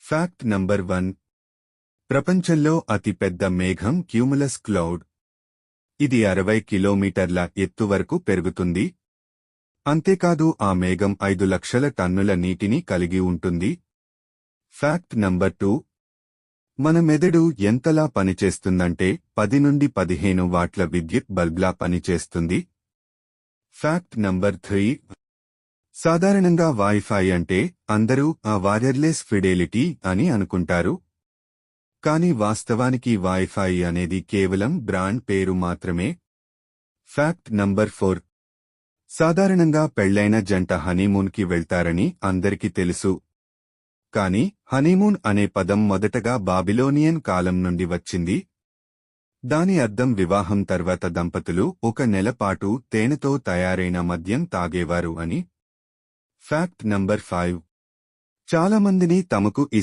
Fact number 1. ప్రపంచంలో అతిపెద్ద మేఘం క్యూములస్ క్లౌడ్. ఇది 60 కిలోమీటర్ల ఎత్తు వరకు పెరుగుతుంది. అంతేకాదు ఆ మేఘం 5 లక్షల టన్నుల నీటిని కలిగి ఉంటుంది. Fact number 2. మన మెదడు ఎంతలా పనిచేస్తుందంటే 10 నుండి 15 వాట్ల విద్యుత్ బల్బ్లా పనిచేస్తుంది. Fact number 3. సాధారణంగా వైఫై అంటే అందరూ ఆ వైర్లెస్ ఫిడెలిటీ అని అనుకుంటారు. కానీ వాస్తవానికి వైఫై అనేది కేవలం బ్రాండ్ పేరు మాత్రమే. Fact number 4. సాధారణంగా పెళ్లైన జంట హనీమూన్కి వెళ్తారని అందరికీ తెలుసు. కానీ హనీమూన్ అనే పదం మొదటగా బాబిలోనియన్ కాలం నుండి వచ్చింది. దాని అర్థం వివాహం తర్వాత దంపతులు 1 నెల పాటు తేనెతో తయారైన మద్యం తాగేవారు అని. Fact number 5. చాలామందిని తమకు